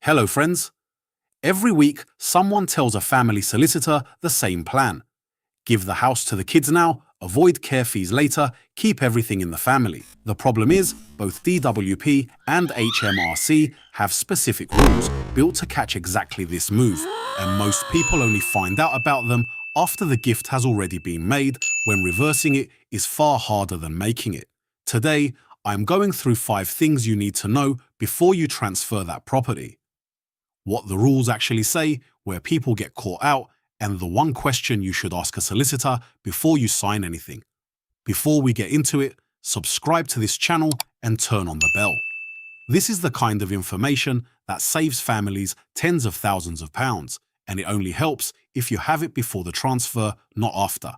Hello friends. Every week, someone tells a family solicitor the same plan. Give the house to the kids now, avoid care fees later, keep everything in the family. The problem is, both DWP and HMRC have specific rules built to catch exactly this move, and most people only find out about them after the gift has already been made, when reversing it is far harder than making it. Today, I'm going through 5 things you need to know before you transfer that property. What the rules actually say, where people get caught out, and the one question you should ask a solicitor before you sign anything. Before we get into it, subscribe to this channel and turn on the bell. This is the kind of information that saves families tens of thousands of pounds, and it only helps if you have it before the transfer, not after.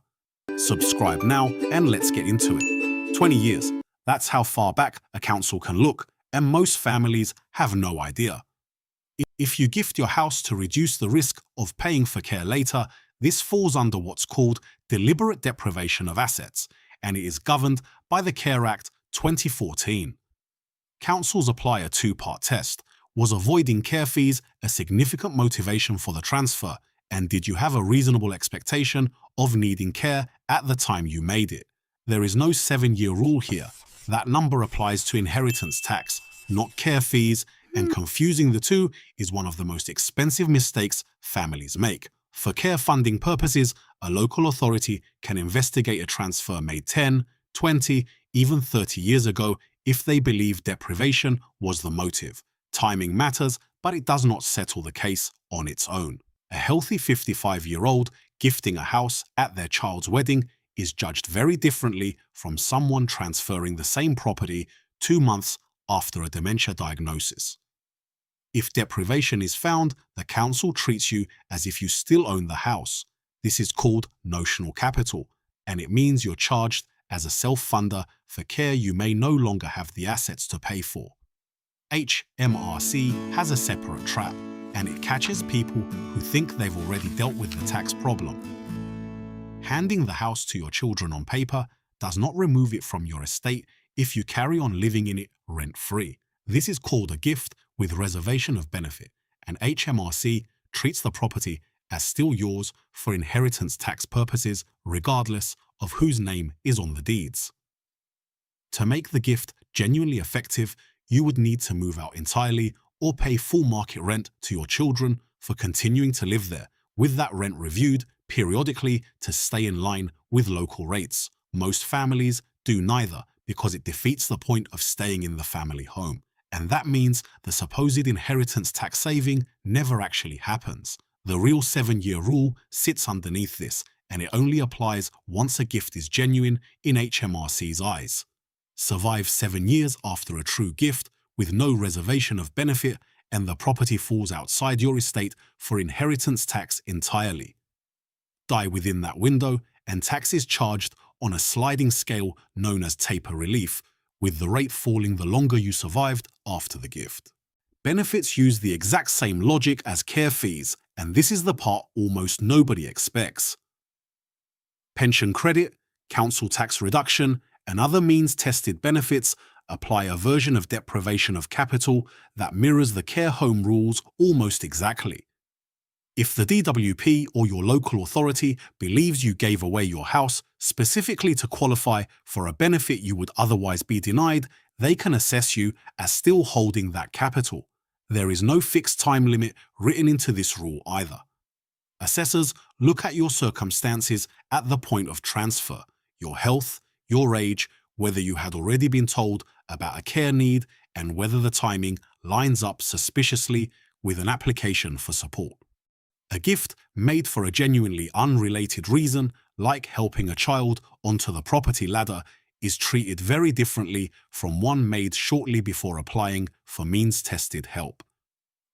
Subscribe now and let's get into it. 20 years, that's how far back a council can look, and most families have no idea. If you gift your house to reduce the risk of paying for care later, this falls under what's called deliberate deprivation of assets, and it is governed by the Care Act 2014. Councils apply a 2-part test. Was avoiding care fees a significant motivation for the transfer, and did you have a reasonable expectation of needing care at the time you made it? There is no 7-year rule here. That number applies to inheritance tax, not care fees, and confusing the two is one of the most expensive mistakes families make. For care funding purposes, a local authority can investigate a transfer made 10, 20, even 30 years ago if they believe deprivation was the motive. Timing matters, but it does not settle the case on its own. A healthy 55-year-old gifting a house at their child's wedding is judged very differently from someone transferring the same property 2 months after a dementia diagnosis. If deprivation is found, the council treats you as if you still own the house. This is called notional capital, and it means you're charged as a self-funder for care you may no longer have the assets to pay for. HMRC has a separate trap, and it catches people who think they've already dealt with the tax problem. Handing the house to your children on paper does not remove it from your estate if you carry on living in it rent-free. This is called a gift with reservation of benefit, and HMRC treats the property as still yours for inheritance tax purposes regardless of whose name is on the deeds. To make the gift genuinely effective, you would need to move out entirely or pay full market rent to your children for continuing to live there, with that rent reviewed periodically to stay in line with local rates. Most families do neither because it defeats the point of staying in the family home. And that means the supposed inheritance tax saving never actually happens. The real 7-year rule sits underneath this, and it only applies once a gift is genuine in HMRC's eyes. Survive 7 years after a true gift with no reservation of benefit, and the property falls outside your estate for inheritance tax entirely. Die within that window, and tax is charged on a sliding scale known as taper relief, with the rate falling the longer you survived after the gift. Benefits use the exact same logic as care fees, and this is the part almost nobody expects. Pension credit, council tax reduction, and other means-tested benefits apply a version of deprivation of capital that mirrors the care home rules almost exactly. If the DWP or your local authority believes you gave away your house specifically to qualify for a benefit you would otherwise be denied, they can assess you as still holding that capital. There is no fixed time limit written into this rule either. Assessors look at your circumstances at the point of transfer, your health, your age, whether you had already been told about a care need, and whether the timing lines up suspiciously with an application for support. A gift made for a genuinely unrelated reason, like helping a child onto the property ladder, is treated very differently from one made shortly before applying for means-tested help.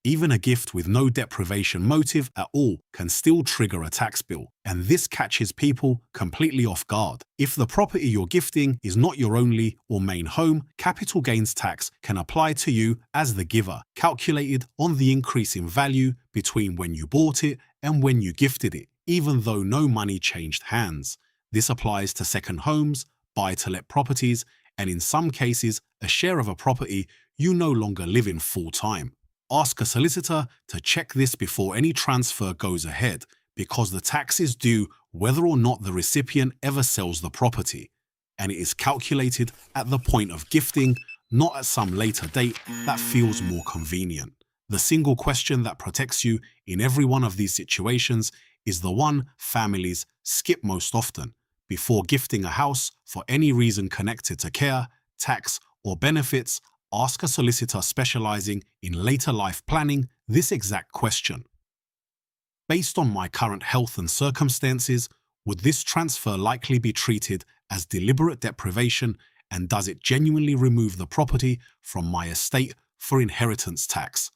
Even a gift with no deprivation motive at all can still trigger a tax bill, and this catches people completely off guard. If the property you're gifting is not your only or main home, capital gains tax can apply to you as the giver, calculated on the increase in value between when you bought it and when you gifted it, even though no money changed hands. This applies to second homes, buy-to-let properties, and in some cases, a share of a property you no longer live in full-time. Ask a solicitor to check this before any transfer goes ahead, because the tax is due whether or not the recipient ever sells the property, and it is calculated at the point of gifting, not at some later date that feels more convenient. The single question that protects you in every one of these situations is the one families skip most often. Before gifting a house for any reason connected to care, tax, or benefits, ask a solicitor specializing in later life planning this exact question. Based on my current health and circumstances, would this transfer likely be treated as deliberate deprivation, and does it genuinely remove the property from my estate for inheritance tax?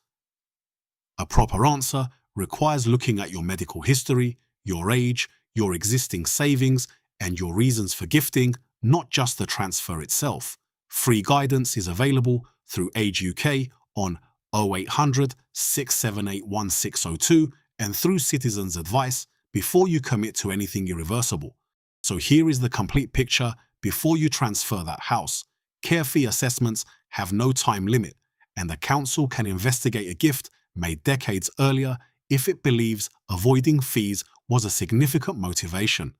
A proper answer requires looking at your medical history, your age, your existing savings, and your reasons for gifting, not just the transfer itself. Free guidance is available through Age UK on 0800 678 1602 and through Citizens Advice before you commit to anything irreversible. So here is the complete picture before you transfer that house. Care fee assessments have no time limit, and the council can investigate a gift made decades earlier if it believes avoiding fees was a significant motivation.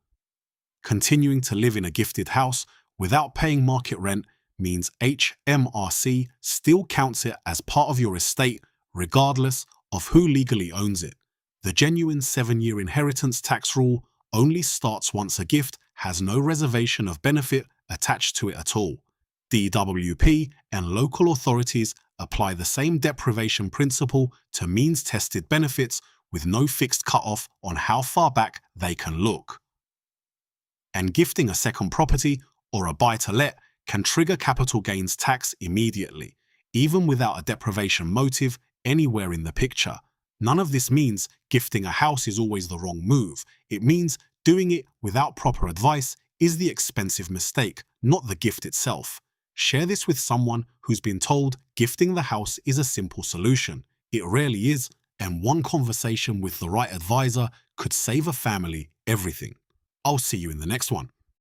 Continuing to live in a gifted house without paying market rent means HMRC still counts it as part of your estate regardless of who legally owns it. The genuine 7-year inheritance tax rule only starts once a gift has no reservation of benefit attached to it at all. DWP and local authorities apply the same deprivation principle to means-tested benefits with no fixed cutoff on how far back they can look. And gifting a second property or a buy-to-let can trigger capital gains tax immediately, even without a deprivation motive anywhere in the picture. None of this means gifting a house is always the wrong move. It means doing it without proper advice is the expensive mistake, not the gift itself. Share this with someone who's been told gifting the house is a simple solution. It rarely is, and one conversation with the right advisor could save a family everything. I'll see you in the next one.